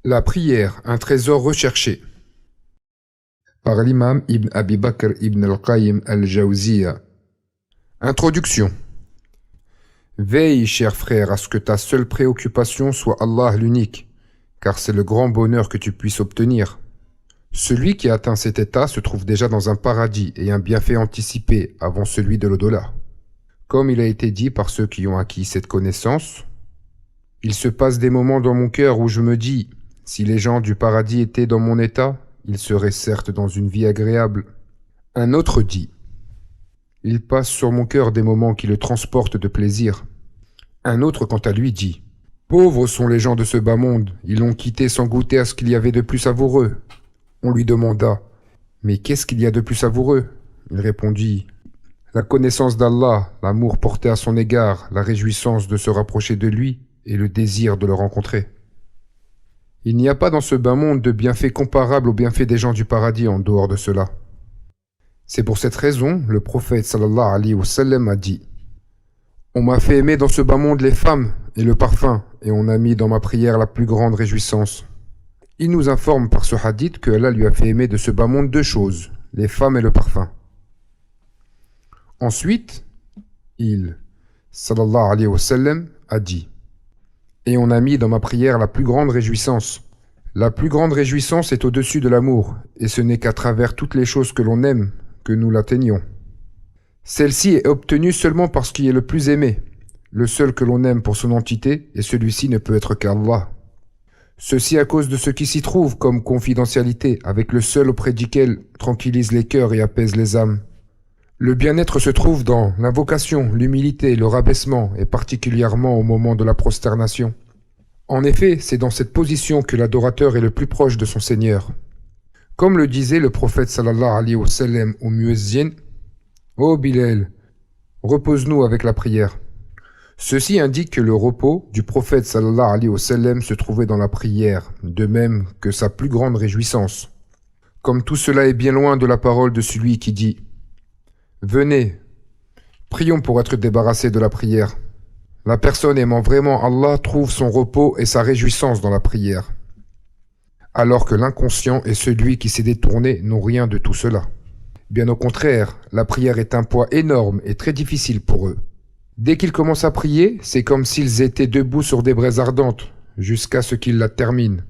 La prière, un trésor recherché. Par l'imam Ibn Abi Bakr Ibn al-Qayyim al-Jawziyya. Introduction. Veille, cher frère, à ce que ta seule préoccupation soit Allah l'unique, car c'est le grand bonheur que tu puisses obtenir. Celui qui atteint cet état se trouve déjà dans un paradis et un bienfait anticipé avant celui de l'au-delà. Comme il a été dit par ceux qui ont acquis cette connaissance, il se passe des moments dans mon cœur où je me dis, si les gens du paradis étaient dans mon état, ils seraient certes dans une vie agréable. Un autre dit, il passe sur mon cœur des moments qui le transportent de plaisir. Un autre quant à lui dit, pauvres sont les gens de ce bas monde, ils l'ont quitté sans goûter à ce qu'il y avait de plus savoureux. On lui demanda, mais qu'est-ce qu'il y a de plus savoureux? Il répondit, la connaissance d'Allah, l'amour porté à son égard, la réjouissance de se rapprocher de lui et le désir de le rencontrer. Il n'y a pas dans ce bas monde de bienfaits comparables aux bienfaits des gens du paradis en dehors de cela. C'est pour cette raison, le prophète sallallahu alayhi wa sallam a dit, on m'a fait aimer dans ce bas monde les femmes et le parfum, et on a mis dans ma prière la plus grande réjouissance. Il nous informe par ce hadith que Allah lui a fait aimer de ce bas monde deux choses, les femmes et le parfum. Ensuite, il, sallallahu alayhi wa sallam, a dit, et on a mis dans ma prière la plus grande réjouissance. La plus grande réjouissance est au-dessus de l'amour, et ce n'est qu'à travers toutes les choses que l'on aime que nous l'atteignons. Celle-ci est obtenue seulement par ce qui est le plus aimé, le seul que l'on aime pour son entité, et celui-ci ne peut être qu'Allah. Ceci à cause de ce qui s'y trouve comme confidentialité, avec le seul auprès duquel tranquillise les cœurs et apaise les âmes. Le bien-être se trouve dans l'invocation, l'humilité, le rabaissement, et particulièrement au moment de la prosternation. En effet, c'est dans cette position que l'adorateur est le plus proche de son Seigneur. Comme le disait le prophète sallallahu alayhi wa sallam au muezzin, « Ô Bilal, repose-nous avec la prière ». Ceci indique que le repos du prophète sallallahu alayhi wa sallam se trouvait dans la prière, de même que sa plus grande réjouissance. Comme tout cela est bien loin de la parole de celui qui dit « Venez, prions pour être débarrassés de la prière ». La personne aimant vraiment Allah trouve son repos et sa réjouissance dans la prière, alors que l'inconscient et celui qui s'est détourné n'ont rien de tout cela. Bien au contraire, la prière est un poids énorme et très difficile pour eux. Dès qu'ils commencent à prier, c'est comme s'ils étaient debout sur des braises ardentes, jusqu'à ce qu'ils la terminent.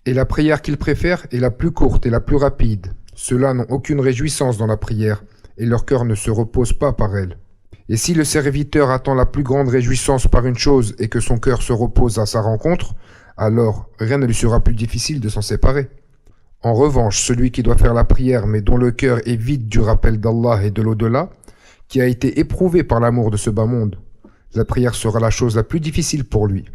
Et la prière qu'ils préfèrent est la plus courte et la plus rapide. Ceux-là n'ont aucune réjouissance dans la prière, et leur cœur ne se repose pas par elle. Et si le serviteur attend la plus grande réjouissance par une chose et que son cœur se repose à sa rencontre, alors rien ne lui sera plus difficile de s'en séparer. En revanche, celui qui doit faire la prière mais dont le cœur est vide du rappel d'Allah et de l'au-delà, qui a été éprouvé par l'amour de ce bas monde, la prière sera la chose la plus difficile pour lui.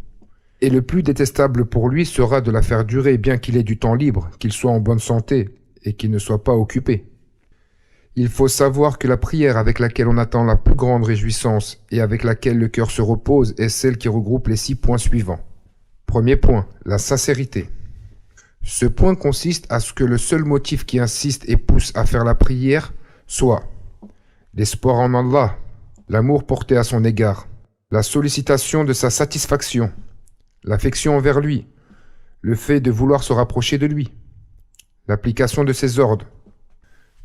Et le plus détestable pour lui sera de la faire durer bien qu'il ait du temps libre, qu'il soit en bonne santé et qu'il ne soit pas occupé. Il faut savoir que la prière avec laquelle on attend la plus grande réjouissance et avec laquelle le cœur se repose est celle qui regroupe les 6 points suivants. Premier point, la sincérité. Ce point consiste à ce que le seul motif qui insiste et pousse à faire la prière soit l'espoir en Allah, l'amour porté à son égard, la sollicitation de sa satisfaction, l'affection envers lui, le fait de vouloir se rapprocher de lui, l'application de ses ordres,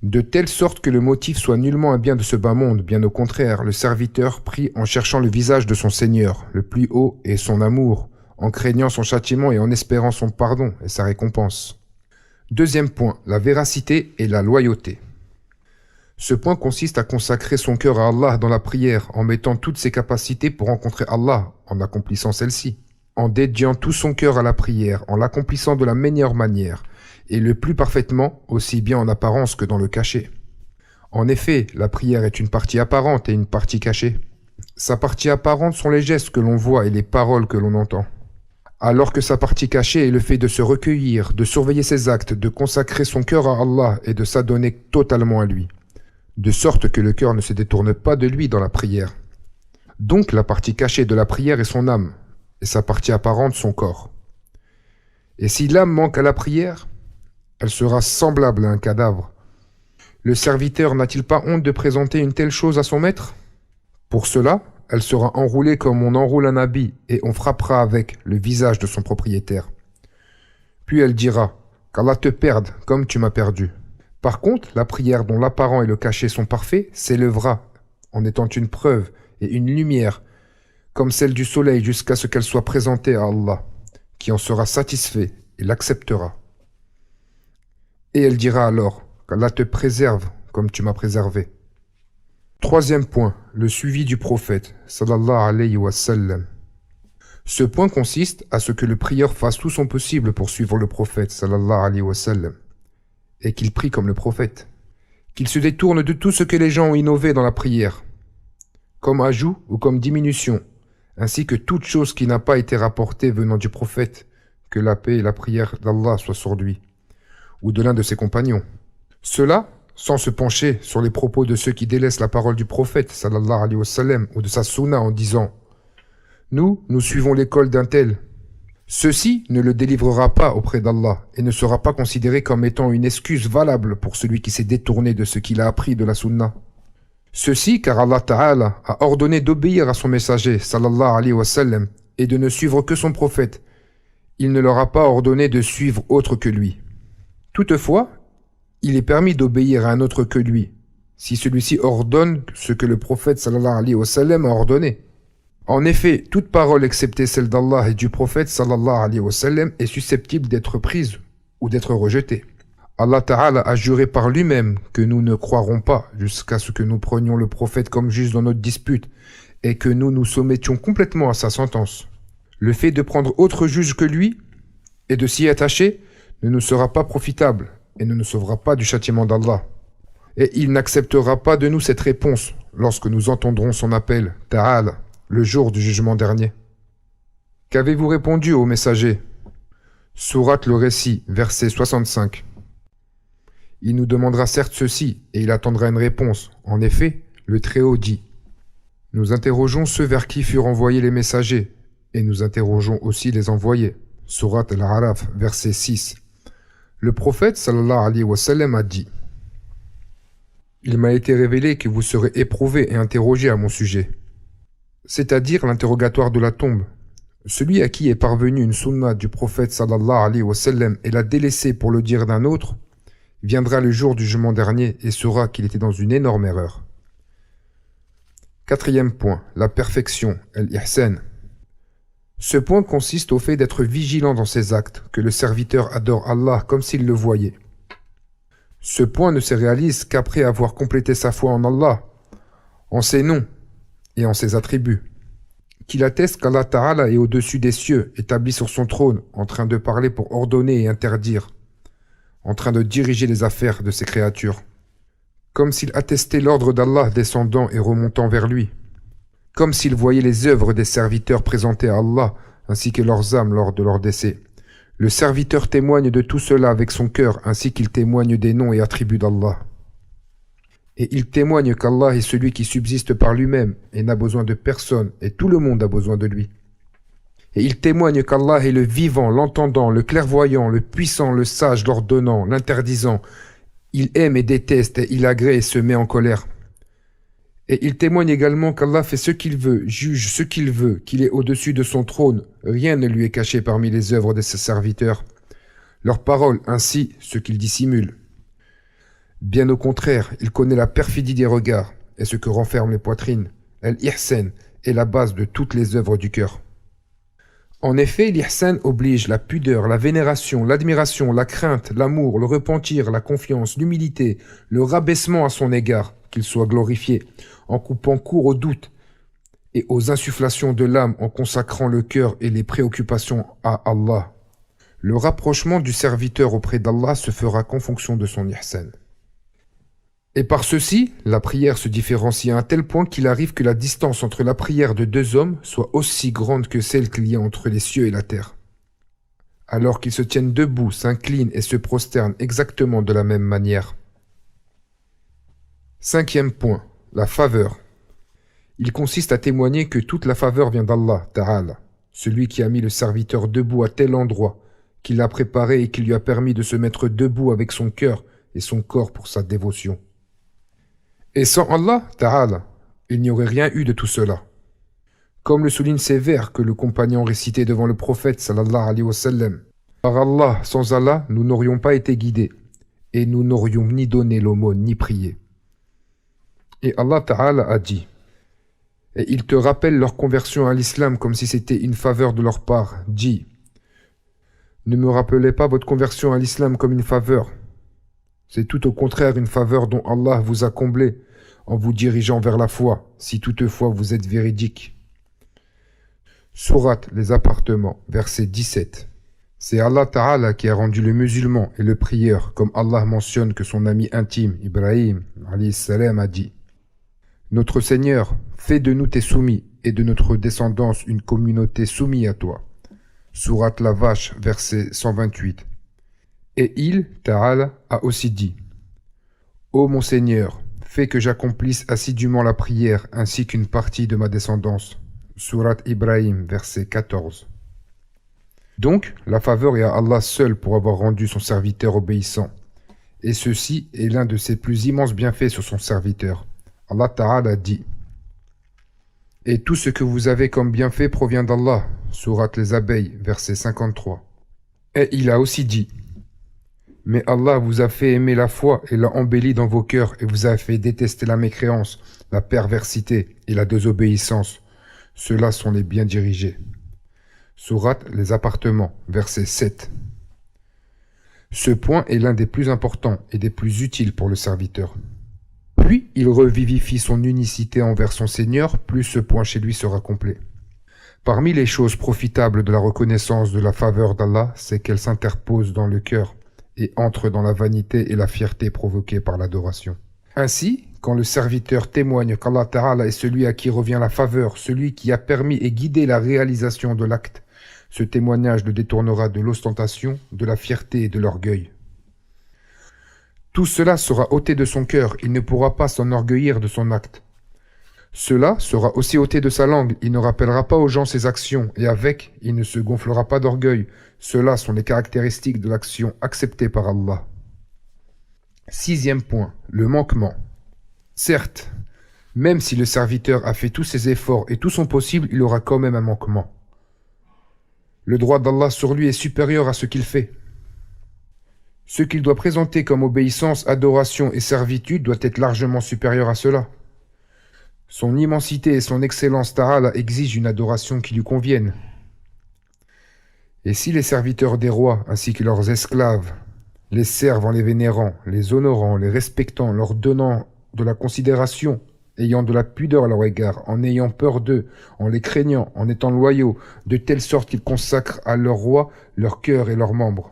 de telle sorte que le motif soit nullement un bien de ce bas monde, bien au contraire, le serviteur prie en cherchant le visage de son Seigneur, le plus haut, et son amour, en craignant son châtiment et en espérant son pardon et sa récompense. Deuxième point, la véracité et la loyauté. Ce point consiste à consacrer son cœur à Allah dans la prière, en mettant toutes ses capacités pour rencontrer Allah, en accomplissant celle-ci, en dédiant tout son cœur à la prière, en l'accomplissant de la meilleure manière, et le plus parfaitement, aussi bien en apparence que dans le cachet. En effet, la prière est une partie apparente et une partie cachée. Sa partie apparente sont les gestes que l'on voit et les paroles que l'on entend, alors que sa partie cachée est le fait de se recueillir, de surveiller ses actes, de consacrer son cœur à Allah et de s'adonner totalement à lui, de sorte que le cœur ne se détourne pas de lui dans la prière. Donc la partie cachée de la prière est son âme, et sa partie apparente son corps. Et si l'âme manque à la prière, elle sera semblable à un cadavre. Le serviteur n'a-t-il pas honte de présenter une telle chose à son maître? Pour cela, elle sera enroulée comme on enroule un habit et on frappera avec le visage de son propriétaire. Puis elle dira qu'Allah te perde comme tu m'as perdu. Par contre, la prière dont l'apparent et le cachet sont parfaits s'élèvera en étant une preuve et une lumière comme celle du soleil jusqu'à ce qu'elle soit présentée à Allah, qui en sera satisfait et l'acceptera. Et elle dira alors qu'Allah te préserve comme tu m'as préservé. Troisième point, le suivi du prophète, sallallahu alayhi wa sallam. Ce point consiste à ce que le prieur fasse tout son possible pour suivre le prophète, sallallahu alayhi wa sallam, et qu'il prie comme le prophète, qu'il se détourne de tout ce que les gens ont innové dans la prière, comme ajout ou comme diminution, ainsi que toute chose qui n'a pas été rapportée venant du prophète, que la paix et la prière d'Allah soient sur lui, ou de l'un de ses compagnons. Cela, sans se pencher sur les propos de ceux qui délaissent la parole du prophète, sallallahu alayhi wa sallam, ou de sa sunna en disant « Nous suivons l'école d'un tel ». Ceci ne le délivrera pas auprès d'Allah et ne sera pas considéré comme étant une excuse valable pour celui qui s'est détourné de ce qu'il a appris de la sunna. Ceci car Allah Ta'ala a ordonné d'obéir à son messager, sallallahu alayhi wa sallam, et de ne suivre que son prophète. Il ne leur a pas ordonné de suivre autre que lui. Toutefois, il est permis d'obéir à un autre que lui, si celui-ci ordonne ce que le prophète sallallahu alayhi wa sallam a ordonné. En effet, toute parole excepté celle d'Allah et du prophète sallallahu alayhi wa sallam est susceptible d'être prise ou d'être rejetée. Allah Ta'ala a juré par lui-même que nous ne croirons pas jusqu'à ce que nous prenions le prophète comme juge dans notre dispute et que nous nous soumettions complètement à sa sentence. Le fait de prendre autre juge que lui et de s'y attacher ne nous sera pas profitable et ne nous sauvera pas du châtiment d'Allah. Et il n'acceptera pas de nous cette réponse lorsque nous entendrons son appel, Ta'ala, le jour du jugement dernier. Qu'avez-vous répondu au messager? Sourate le récit, verset 65. Il nous demandera certes ceci, et il attendra une réponse. En effet, le Très-Haut dit « Nous interrogeons ceux vers qui furent envoyés les messagers, et nous interrogeons aussi les envoyés. » Sourate Al-Araf, verset 6. Le prophète, sallallahu alayhi wa sallam, a dit « Il m'a été révélé que vous serez éprouvés et interrogés à mon sujet. » C'est-à-dire l'interrogatoire de la tombe. Celui à qui est parvenue une sunna du prophète sallallahu alayhi wa sallam et l'a délaissée pour le dire d'un autre, viendra le jour du jugement dernier et saura qu'il était dans une énorme erreur. Quatrième point, la perfection, al-ihsan. Ce point consiste au fait d'être vigilant dans ses actes, que le serviteur adore Allah comme s'il le voyait. Ce point ne se réalise qu'après avoir complété sa foi en Allah, en ses noms et en ses attributs, qu'il atteste qu'Allah Ta'ala est au-dessus des cieux, établi sur son trône, en train de parler pour ordonner et interdire, en train de diriger les affaires de ses créatures, comme s'il attestait l'ordre d'Allah descendant et remontant vers lui, comme s'il voyait les œuvres des serviteurs présentées à Allah, ainsi que leurs âmes lors de leur décès. Le serviteur témoigne de tout cela avec son cœur, ainsi qu'il témoigne des noms et attributs d'Allah. Et il témoigne qu'Allah est celui qui subsiste par lui-même et n'a besoin de personne, et tout le monde a besoin de lui. Et il témoigne qu'Allah est le vivant, l'entendant, le clairvoyant, le puissant, le sage, l'ordonnant, l'interdisant. Il aime et déteste, et il agrée et se met en colère. Et il témoigne également qu'Allah fait ce qu'il veut, juge ce qu'il veut, qu'il est au-dessus de son trône. Rien ne lui est caché parmi les œuvres de ses serviteurs. Leurs paroles, ainsi, ce qu'ils dissimulent. Bien au contraire, il connaît la perfidie des regards et ce que renferment les poitrines. Al-Ihsan est la base de toutes les œuvres du cœur. En effet, l'Ihsan oblige la pudeur, la vénération, l'admiration, la crainte, l'amour, le repentir, la confiance, l'humilité, le rabaissement à son égard, qu'il soit glorifié, en coupant court aux doutes et aux insufflations de l'âme en consacrant le cœur et les préoccupations à Allah. Le rapprochement du serviteur auprès d'Allah se fera qu'en fonction de son Ihsan. Et par ceci, la prière se différencie à un tel point qu'il arrive que la distance entre la prière de deux hommes soit aussi grande que celle qu'il y a entre les cieux et la terre. Alors qu'ils se tiennent debout, s'inclinent et se prosternent exactement de la même manière. Cinquième point, la faveur. Il consiste à témoigner que toute la faveur vient d'Allah, Ta'ala, celui qui a mis le serviteur debout à tel endroit, qui l'a préparé et qui lui a permis de se mettre debout avec son cœur et son corps pour sa dévotion. Et sans Allah, Ta'ala, il n'y aurait rien eu de tout cela. Comme le souligne ces vers que le compagnon récitait devant le prophète, sallallahu alayhi wa sallam. Par Allah, sans Allah, nous n'aurions pas été guidés, et nous n'aurions ni donné l'aumône, ni prié. Et Allah Ta'ala a dit, et ils te rappellent leur conversion à l'islam comme si c'était une faveur de leur part. Dis, ne me rappelez pas votre conversion à l'islam comme une faveur. C'est tout au contraire une faveur dont Allah vous a comblé en vous dirigeant vers la foi, si toutefois vous êtes véridique. Sourate Les Appartements, verset 17. C'est Allah Ta'ala qui a rendu le musulman et le prieur, comme Allah mentionne que son ami intime, Ibrahim, alayhi salam, a dit. Notre Seigneur, fais de nous tes soumis et de notre descendance une communauté soumise à toi. Sourate La Vache, verset 128. Et il, Ta'ala, a aussi dit. Ô mon Seigneur, fais que j'accomplisse assidûment la prière ainsi qu'une partie de ma descendance. Sourate Ibrahim, verset 14. Donc, la faveur est à Allah seul pour avoir rendu son serviteur obéissant. Et ceci est l'un de ses plus immenses bienfaits sur son serviteur. Allah Ta'ala dit. Et tout ce que vous avez comme bienfait provient d'Allah. Sourate Les Abeilles, verset 53. Et il a aussi dit. Mais Allah vous a fait aimer la foi et l'a embellie dans vos cœurs et vous a fait détester la mécréance, la perversité et la désobéissance. Ceux-là sont les bien dirigés. Sourate Les Appartements, verset 7. Ce point est l'un des plus importants et des plus utiles pour le serviteur. Plus il revivifie son unicité envers son Seigneur, plus ce point chez lui sera complet. Parmi les choses profitables de la reconnaissance de la faveur d'Allah, c'est qu'elle s'interpose dans le cœur et entre dans la vanité et la fierté provoquées par l'adoration. Ainsi, quand le serviteur témoigne qu'Allah Ta'ala est celui à qui revient la faveur, celui qui a permis et guidé la réalisation de l'acte, ce témoignage le détournera de l'ostentation, de la fierté et de l'orgueil. Tout cela sera ôté de son cœur, il ne pourra pas s'enorgueillir de son acte. Cela sera aussi ôté de sa langue, il ne rappellera pas aux gens ses actions, et avec, il ne se gonflera pas d'orgueil. Cela sont les caractéristiques de l'action acceptée par Allah. 6e point, le manquement. Certes, même si le serviteur a fait tous ses efforts et tout son possible, il aura quand même un manquement. Le droit d'Allah sur lui est supérieur à ce qu'il fait. Ce qu'il doit présenter comme obéissance, adoration et servitude doit être largement supérieur à cela. Son immensité et son excellence Ta'ala exigent une adoration qui lui convienne. Et si les serviteurs des rois, ainsi que leurs esclaves, les servent en les vénérant, les honorant, les respectant, leur donnant de la considération, ayant de la pudeur à leur égard, en ayant peur d'eux, en les craignant, en étant loyaux, de telle sorte qu'ils consacrent à leur roi leur cœur et leurs membres.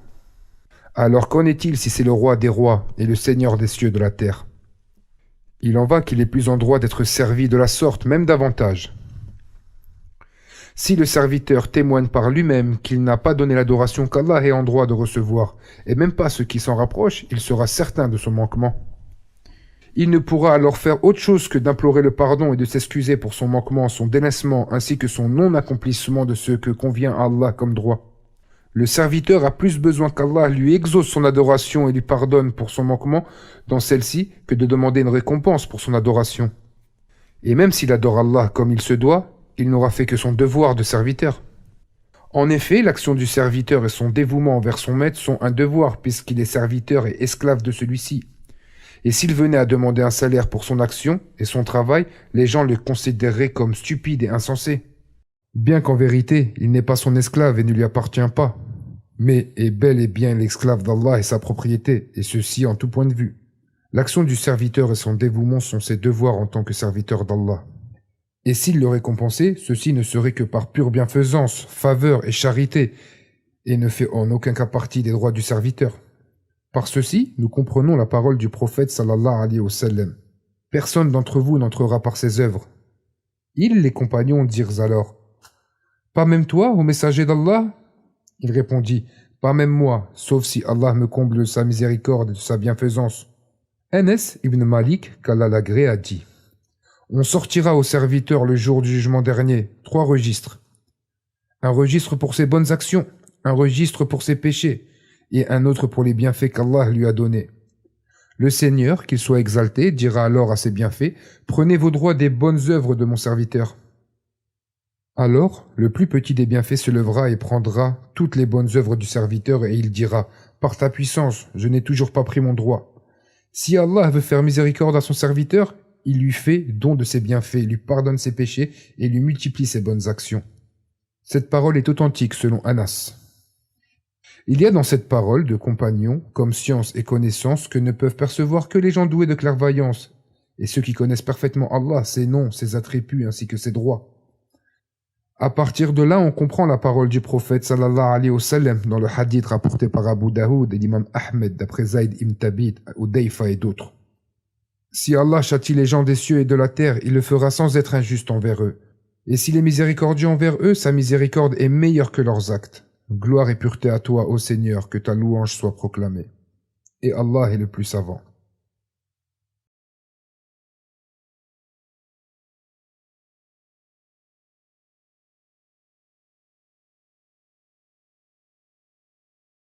Alors qu'en est-il si c'est le roi des rois et le seigneur des cieux de la terre? Il en va qu'il est plus en droit d'être servi de la sorte, même davantage. Si le serviteur témoigne par lui-même qu'il n'a pas donné l'adoration qu'Allah est en droit de recevoir, et même pas ce qui s'en rapproche, il sera certain de son manquement. Il ne pourra alors faire autre chose que d'implorer le pardon et de s'excuser pour son manquement, son délaissement, ainsi que son non-accomplissement de ce que convient à Allah comme droit. Le serviteur a plus besoin qu'Allah lui exauce son adoration et lui pardonne pour son manquement dans celle-ci que de demander une récompense pour son adoration. Et même s'il adore Allah comme il se doit, il n'aura fait que son devoir de serviteur. En effet, l'action du serviteur et son dévouement envers son maître sont un devoir puisqu'il est serviteur et esclave de celui-ci. Et s'il venait à demander un salaire pour son action et son travail, les gens le considéreraient comme stupide et insensé. Bien qu'en vérité, il n'est pas son esclave et ne lui appartient pas, mais est bel et bien l'esclave d'Allah et sa propriété, et ceci en tout point de vue. L'action du serviteur et son dévouement sont ses devoirs en tant que serviteur d'Allah. Et s'il le récompensait, ceci ne serait que par pure bienfaisance, faveur et charité, et ne fait en aucun cas partie des droits du serviteur. Par ceci, nous comprenons la parole du prophète sallallahu alayhi wa sallam. Personne d'entre vous n'entrera par ses œuvres. Ils, les compagnons, dirent alors, pas même toi, ô messager d'Allah? Il répondit, pas même moi, sauf si Allah me comble de sa miséricorde et de sa bienfaisance. Anas ibn Malik, qu'Allah l'agrée, a dit, on sortira au serviteur le jour du jugement dernier, 3 registres. Un registre pour ses bonnes actions, un registre pour ses péchés, et un autre pour les bienfaits qu'Allah lui a donnés. Le Seigneur, qu'il soit exalté, dira alors à ses bienfaits, prenez vos droits des bonnes œuvres de mon serviteur. Alors, le plus petit des bienfaits se lèvera et prendra toutes les bonnes œuvres du serviteur et il dira, par ta puissance, je n'ai toujours pas pris mon droit. Si Allah veut faire miséricorde à son serviteur, il lui fait don de ses bienfaits, lui pardonne ses péchés et lui multiplie ses bonnes actions. Cette parole est authentique selon Anas. Il y a dans cette parole de compagnons, comme science et connaissance, que ne peuvent percevoir que les gens doués de clairvoyance, et ceux qui connaissent parfaitement Allah, ses noms, ses attributs ainsi que ses droits. À partir de là, on comprend la parole du prophète sallallahu alayhi wa sallam dans le hadith rapporté par Abu Daoud et l'imam Ahmed d'après Zayd ibn Thabit, Udayfa et d'autres. Si Allah châtie les gens des cieux et de la terre, il le fera sans être injuste envers eux. Et s'il est miséricordieux envers eux, sa miséricorde est meilleure que leurs actes. Gloire et pureté à toi, ô Seigneur, que ta louange soit proclamée. Et Allah est le plus savant.